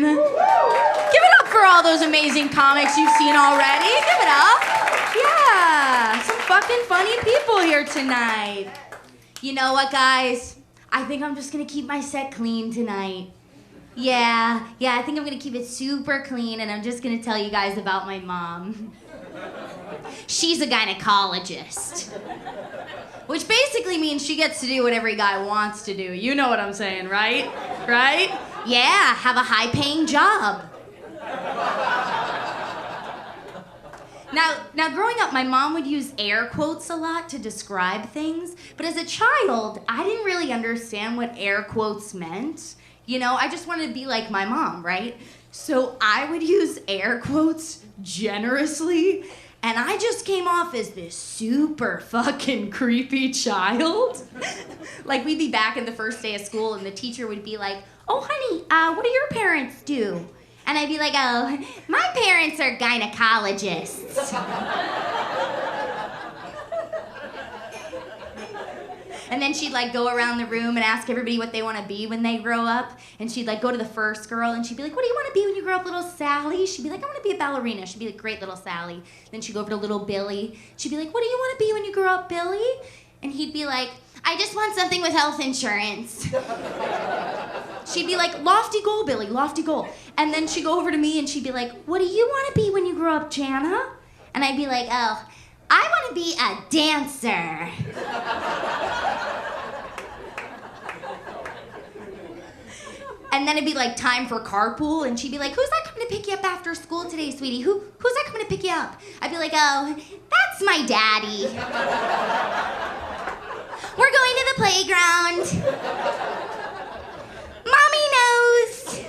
Give it up for all those amazing comics you've seen already. Give it up. Yeah, some fucking funny people here tonight. You know what, guys? I think I'm just gonna keep my set clean tonight. Yeah, I think I'm gonna keep it super clean, and I'm just gonna tell you guys about my mom. She's a gynecologist. Which basically means she gets to do what every guy wants to do. You know what I'm saying, right? Right? Yeah, have a high-paying job. Now, growing up, my mom would use air quotes a lot to describe things, but as a child, I didn't really understand what air quotes meant. You know, I just wanted to be like my mom, right? So I would use air quotes generously, and I just came off as this super fucking creepy child. Like, we'd be back in the first day of school, and the teacher would be like, "Oh, honey, what do your parents do?" And I'd be like, "Oh, my parents are gynecologists." And then she'd like go around the room and ask everybody what they want to be when they grow up. And she'd like go to the first girl and she'd be like, "What do you want to be when you grow up, little Sally?" She'd be like, "I want to be a ballerina." She'd be like, "Great, little Sally." Then she'd go over to little Billy. She'd be like, "What do you want to be when you grow up, Billy?" And he'd be like, "I just want something with health insurance." She'd be like, "Lofty goal, Billy, lofty goal." And then she'd go over to me and she'd be like, "What do you want to be when you grow up, Jana?" And I'd be like, "Oh, I want to be a dancer." And then it'd be like time for carpool, and she'd be like, "Who's that coming to pick you up after school today, sweetie? Who's that coming to pick you up?" I'd be like, "Oh, that's my daddy. We're going to the playground. Mommy knows."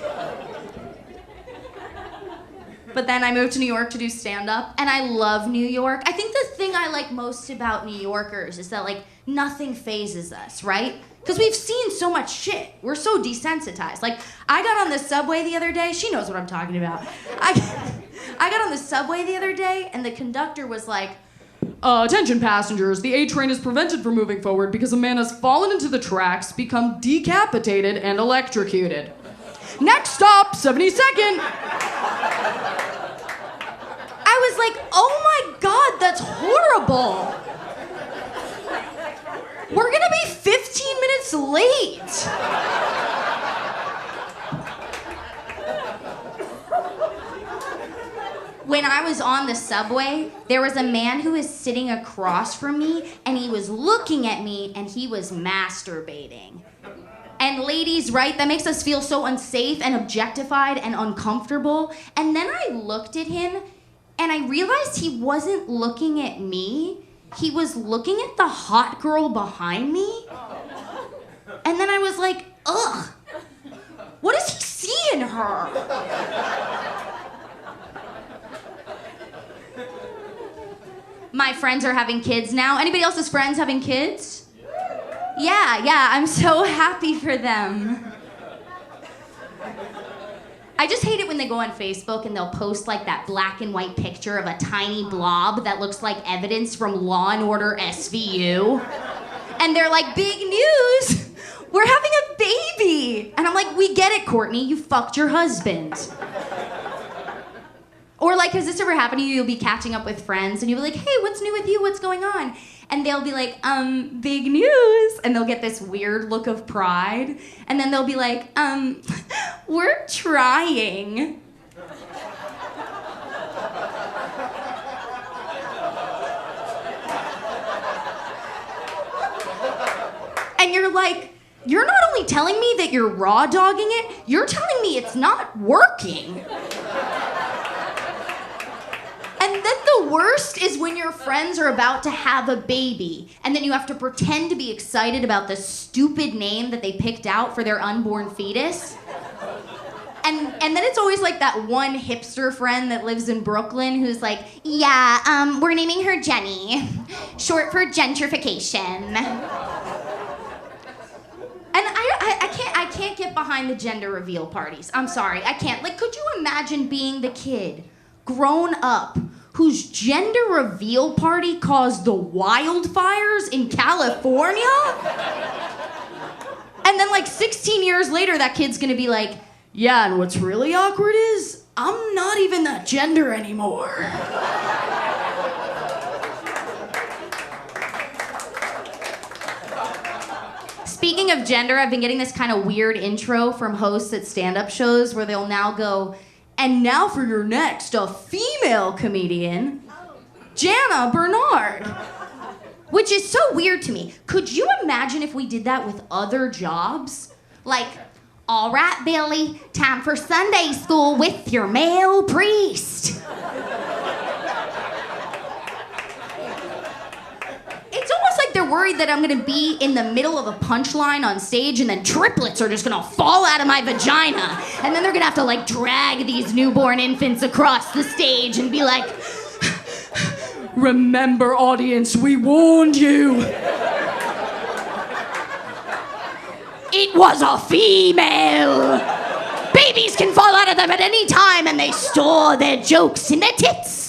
But then I moved to New York to do stand-up, and I love New York. I think the thing I like most about New Yorkers is that, like, nothing phases us, right? Because we've seen so much shit. We're so desensitized. Like, I got on the subway the other day. She knows what I'm talking about. I got on the subway the other day, and the conductor was like, "Attention passengers, the A train is prevented from moving forward because a man has fallen into the tracks, become decapitated, and electrocuted. Next stop, 72nd. I was like, "Oh my God, that's horrible. We're gonna be 15 minutes late." When I was on the subway, there was a man who was sitting across from me, and he was looking at me, and he was masturbating. And ladies, right, that makes us feel so unsafe and objectified and uncomfortable. And then I looked at him, and I realized he wasn't looking at me. He was looking at the hot girl behind me. And then I was like, ugh, what does he see in her? My friends are having kids now. Anybody else's friends having kids? Yeah, I'm so happy for them. I just hate it when they go on Facebook and they'll post like that black and white picture of a tiny blob that looks like evidence from Law and Order SVU. And they're like, "Big news, we're having a baby." And I'm like, "We get it, Courtney, you fucked your husband." Or like, has this ever happened to you? You'll be catching up with friends and you'll be like, "Hey, what's new with you? What's going on?" And they'll be like, "Big news." And they'll get this weird look of pride. And then they'll be like, "We're trying." And you're like, you're not only telling me that you're raw dogging it, you're telling me it's not working. And then the worst is when your friends are about to have a baby, and then you have to pretend to be excited about the stupid name that they picked out for their unborn fetus. And then it's always like that one hipster friend that lives in Brooklyn who's like, "Yeah, we're naming her Jenny, short for gentrification." And I can't get behind the gender reveal parties. I'm sorry, I can't. Like, could you imagine being the kid, grown up, whose gender reveal party caused the wildfires in California? And then like 16 years later, that kid's gonna be like, Yeah, and what's really awkward is I'm not even that gender anymore. Speaking of gender, I've been getting this kind of weird intro from hosts at stand-up shows where they'll now go, and now for your next, a female comedian, Jana Bernard. Which is so weird to me. Could you imagine if we did that with other jobs? Like, all right, Billy, time for Sunday school with your male priest. It's almost like they're worried that I'm gonna be in the middle of a punchline on stage and then triplets are just gonna fall out of my vagina. And then they're gonna have to like drag these newborn infants across the stage and be like, remember, audience, we warned you. It was a female. Babies can fall out of them at any time and they store their jokes in their tits.